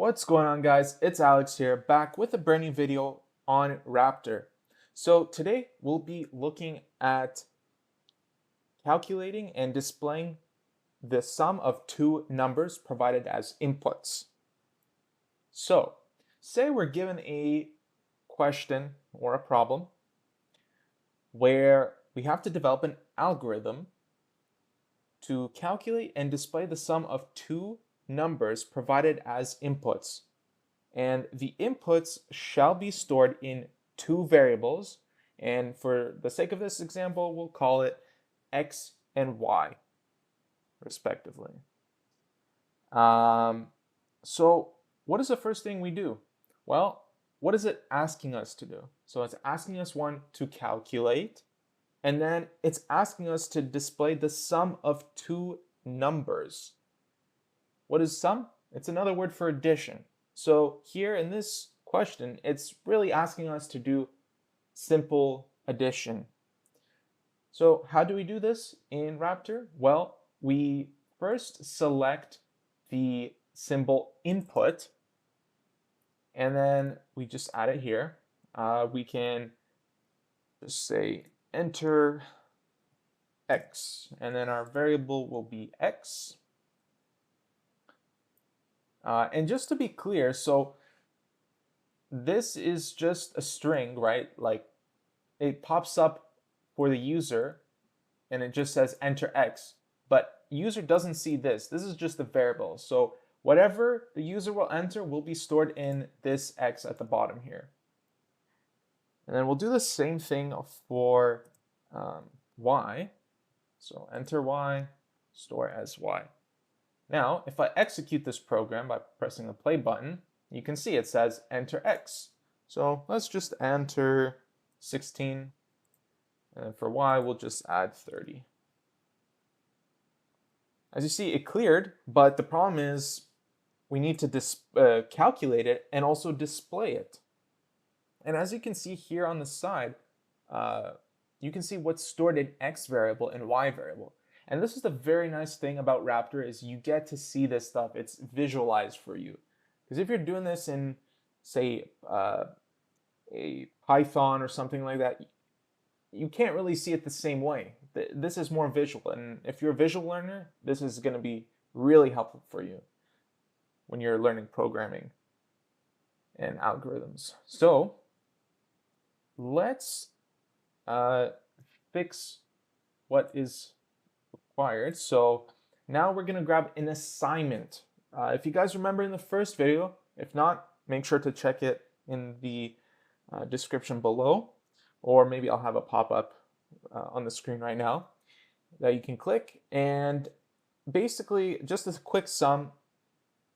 What's going on, guys? It's Alex here, back with a brand new video on RAPTOR. So today we'll be looking at calculating and displaying the sum of two numbers provided as inputs. So say we're given a question or a problem where we have to develop an algorithm to calculate and display the sum of two numbers provided as inputs. And the inputs shall be stored in two variables. And for the sake of this example, we'll call it x and y, respectively. So what is the first thing we do? Well, what is it asking us to do? So it's asking us, one, to calculate, and then it's asking us to display the sum of two numbers. What is sum? It's another word for addition. So here in this question, it's really asking us to do simple addition. So how do we do this in RAPTOR? Well, we first select the symbol input, and then we just add it here. We can just say enter x, and then our variable will be x. And just to be clear, so this is just a string, right? Like it pops up for the user and it just says enter x, but user doesn't see this. This is just a variable. So whatever the user will enter will be stored in this x at the bottom here. And then we'll do the same thing for y. So enter y, store as y. Now, if I execute this program by pressing the play button, you can see it says enter x. So let's just enter 16, and for y, we'll just add 30. As you see, it cleared, but the problem is we need to calculate it and also display it. And as you can see here on the side, you can see what's stored in x variable and y variable. And this is the very nice thing about RAPTOR is you get to see this stuff. It's visualized for you. Because if you're doing this in, say, a Python or something like that, you can't really see it the same way. This is more visual. And if you're a visual learner, this is going to be really helpful for you when you're learning programming and algorithms. So let's fix what is required. So now we're going to grab an assignment. If you guys remember in the first video, if not, make sure to check it in the description below, or maybe I'll have a pop-up on the screen right now that you can click. And basically, just a quick sum,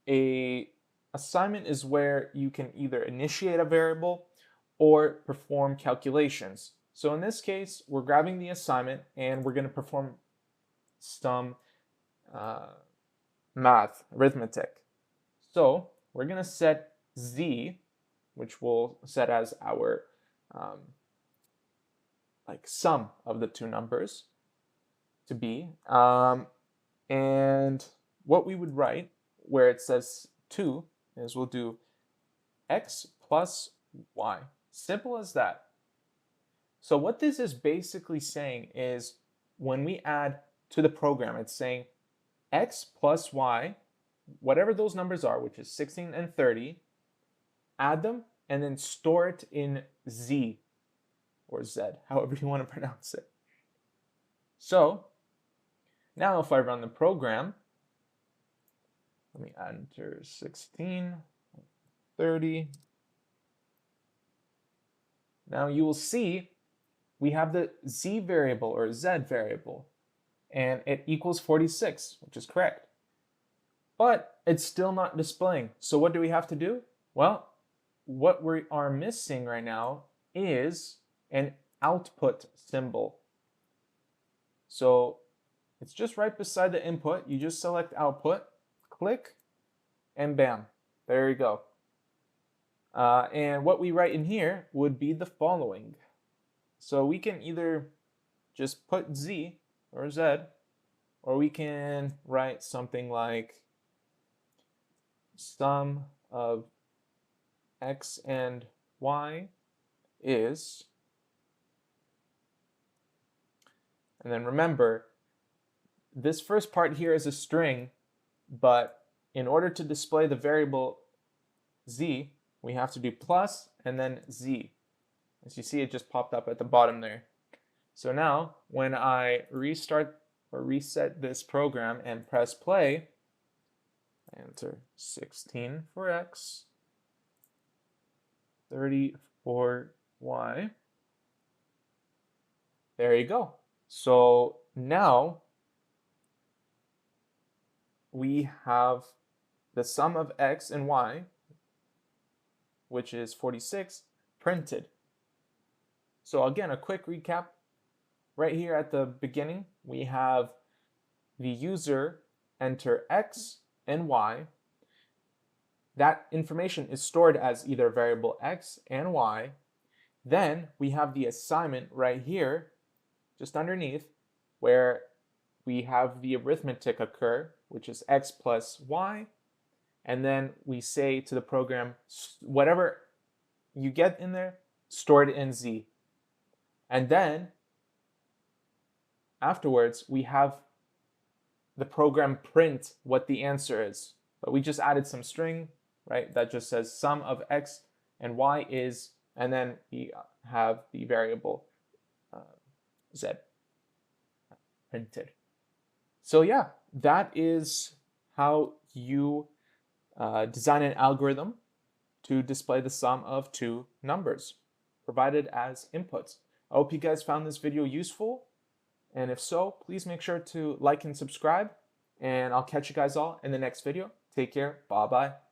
a assignment is where you can either initiate a variable or perform calculations. So in this case, we're grabbing the assignment and we're going to perform some math, arithmetic. So we're going to set z, which we'll set as our sum of the two numbers to be. And what we would write where it says 2 is we'll do x plus y. Simple as that. So what this is basically saying is when we add to the program, it's saying x plus y, whatever those numbers are, which is 16 and 30, add them and then store it in z or z, however you want to pronounce it. So now if I run the program, let me enter 16, 30. Now you will see we have the z variable or z variable, and it equals 46, which is correct. But it's still not displaying. So what do we have to do? Well, what we are missing right now is an output symbol. So it's just right beside the input. You just select output, click, and bam, there you go. And what we write in here would be the following. So we can either just put z or z, or we can write something like sum of x and y is, and then remember, this first part here is a string, but in order to display the variable z, we have to do plus and then z. As you see, it just popped up at the bottom there. So now, when I restart or reset this program and press play, I enter 16 for x, 30 for y. There you go. So now we have the sum of x and y, which is 46, printed. So again, a quick recap. Right here at the beginning, we have the user enter x and y. That information is stored as either variable x and y. Then we have the assignment right here, just underneath, where we have the arithmetic occur, which is x plus y. And then we say to the program, whatever you get in there, store it in z. And then afterwards, we have the program print what the answer is. But we just added some string, right? That just says sum of x and y is, and then we have the variable z printed. So yeah, that is how you design an algorithm to display the sum of two numbers provided as inputs. I hope you guys found this video useful. And if so, please make sure to like and subscribe. And I'll catch you guys all in the next video. Take care. Bye-bye.